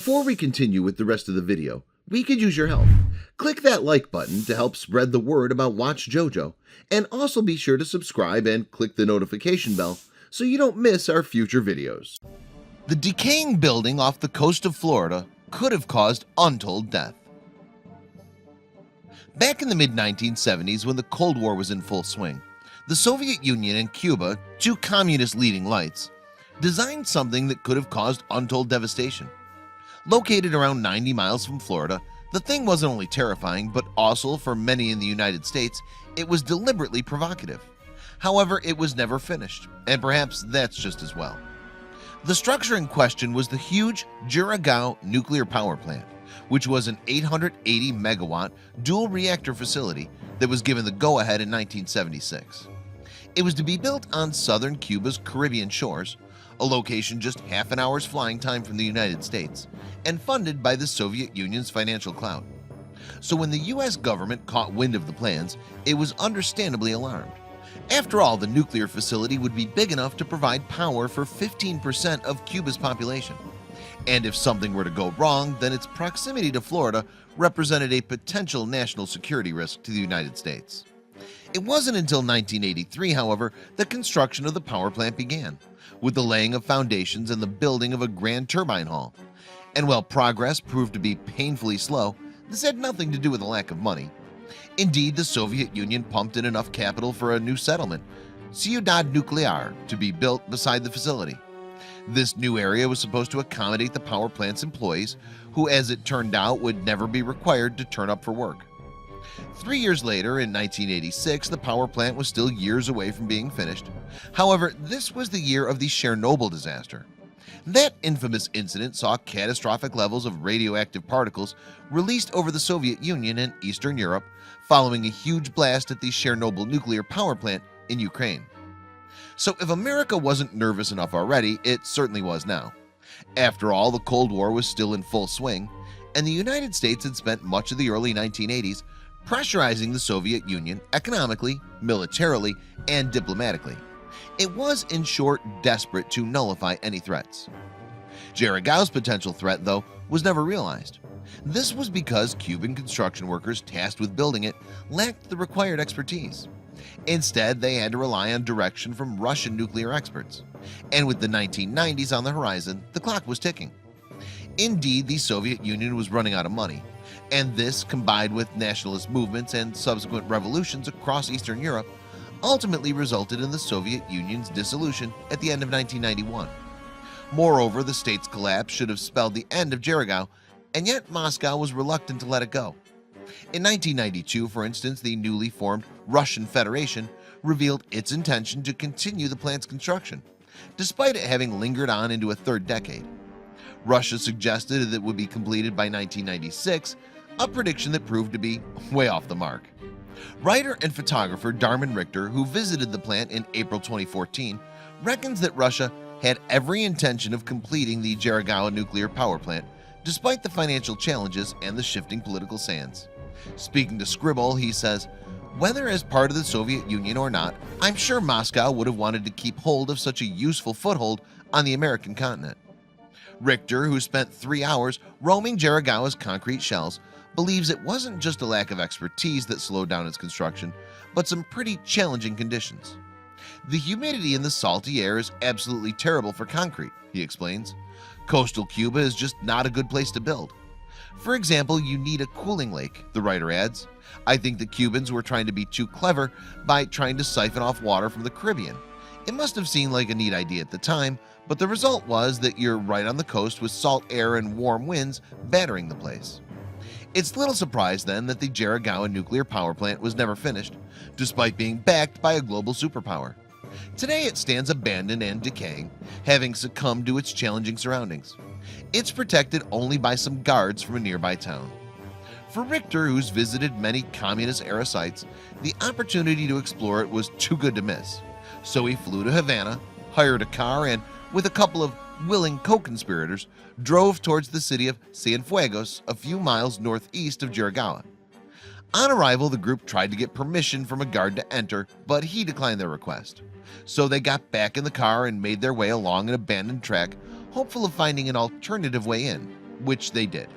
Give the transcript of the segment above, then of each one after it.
Before we continue with the rest of the video, we could use your help. Click that like button to help spread the word about watchJojo, and also be sure to subscribe and click the notification bell so you don't miss our future videos. The decaying building off the coast of Florida could have caused untold death. Back in the mid-1970s, when the Cold War was in full swing, the Soviet Union and Cuba, two communist leading lights, designed something that could have caused untold devastation. Located around 90 miles from Florida, the thing wasn't only terrifying, but also, for many in the United States, it was deliberately provocative. However, it was never finished, and perhaps that's just as well. The structure in question was the huge Juragua Nuclear Power Plant, which was an 880 megawatt dual-reactor facility that was given the go-ahead in 1976. It was to be built on southern Cuba's Caribbean shores, a location just half an hour's flying time from the United States, and funded by the Soviet Union's financial clout. So when the US government caught wind of the plans, it was understandably alarmed. After all, the nuclear facility would be big enough to provide power for 15% of Cuba's population. And if something were to go wrong, then its proximity to Florida represented a potential national security risk to the United States. It wasn't until 1983, however, that construction of the power plant began, with the laying of foundations and the building of a grand turbine hall. And while progress proved to be painfully slow, this had nothing to do with a lack of money. Indeed, the Soviet Union pumped in enough capital for a new settlement, Ciudad Nuclear, to be built beside the facility. This new area was supposed to accommodate the power plant's employees, who, as it turned out, would never be required to turn up for work. 3 years later, in 1986, the power plant was still years away from being finished. However, this was the year of the Chernobyl disaster. That infamous incident saw catastrophic levels of radioactive particles released over the Soviet Union and Eastern Europe, following a huge blast at the Chernobyl nuclear power plant in Ukraine. So if America wasn't nervous enough already, it certainly was now. After all, the Cold War was still in full swing, and the United States had spent much of the early 1980s pressurizing the Soviet Union economically, militarily, and diplomatically. It was, in short, desperate to nullify any threats. Jaragua's potential threat, though, was never realized. This was because Cuban construction workers tasked with building it lacked the required expertise. Instead, they had to rely on direction from Russian nuclear experts. And with the 1990s on the horizon, the clock was ticking. Indeed, the Soviet Union was running out of money, and this, combined with nationalist movements and subsequent revolutions across Eastern Europe, ultimately resulted in the Soviet Union's dissolution at the end of 1991. Moreover, the state's collapse should have spelled the end of Juragua, and yet Moscow was reluctant to let it go. In 1992, for instance, the newly formed Russian Federation revealed its intention to continue the plant's construction, despite it having lingered on into a third decade. Russia suggested that it would be completed by 1996, a prediction that proved to be way off the mark. Writer and photographer Darman Richter, who visited the plant in April 2014, reckons that Russia had every intention of completing the Juragua nuclear power plant, despite the financial challenges and the shifting political sands. Speaking to Scribble, he says, "Whether as part of the Soviet Union or not, I'm sure Moscow would have wanted to keep hold of such a useful foothold on the American continent." Richter, who spent 3 hours roaming Jaragua's concrete shells, believes it wasn't just a lack of expertise that slowed down its construction, but some pretty challenging conditions. The humidity in the salty air is absolutely terrible for concrete, he explains. Coastal Cuba is just not a good place to build. For example, you need a cooling lake, the writer adds. I think the Cubans were trying to be too clever by trying to siphon off water from the Caribbean. It must have seemed like a neat idea at the time, but the result was that you're right on the coast with salt air and warm winds battering the place. It's little surprise then that the Juragua nuclear power plant was never finished, despite being backed by a global superpower. Today it stands abandoned and decaying, having succumbed to its challenging surroundings. It's protected only by some guards from a nearby town. For Richter, who's visited many communist-era sites, the opportunity to explore it was too good to miss. So he flew to Havana, hired a car, and, with a couple of willing co-conspirators, drove towards the city of Cienfuegos, a few miles northeast of Juragua. On arrival, the group tried to get permission from a guard to enter, but he declined their request. So they got back in the car and made their way along an abandoned track, hopeful of finding an alternative way in. which they did.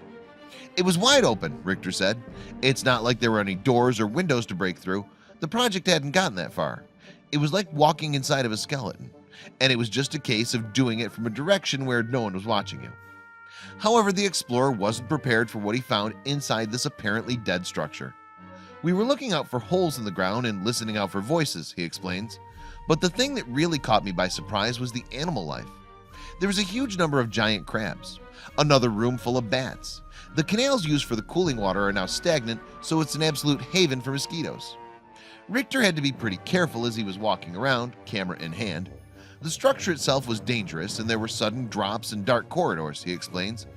It was wide open, Richter said. It's not like there were any doors or windows to break through. The project hadn't gotten that far. It was like walking inside of a skeleton, and it was just a case of doing it from a direction where no one was watching you. However, the explorer wasn't prepared for what he found inside this apparently dead structure. We were looking out for holes in the ground and listening out for voices, he explains. But the thing that really caught me by surprise was the animal life. There was a huge number of giant crabs, another room full of bats. The canals used for the cooling water are now stagnant, so it's an absolute haven for mosquitoes. Richter had to be pretty careful as he was walking around, camera in hand. The structure itself was dangerous and there were sudden drops and dark corridors, he explains.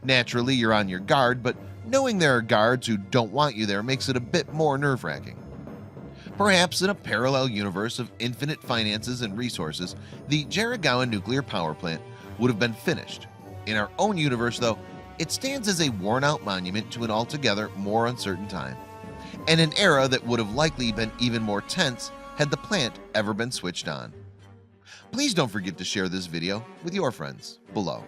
Naturally, you're on your guard, but knowing there are guards who don't want you there makes it a bit more nerve-wracking. Perhaps in a parallel universe of infinite finances and resources, the Juragua Nuclear Power Plant would have been finished. In our own universe, though, it stands as a worn-out monument to an altogether more uncertain time, and an era that would have likely been even more tense had the plant ever been switched on. Please don't forget to share this video with your friends below.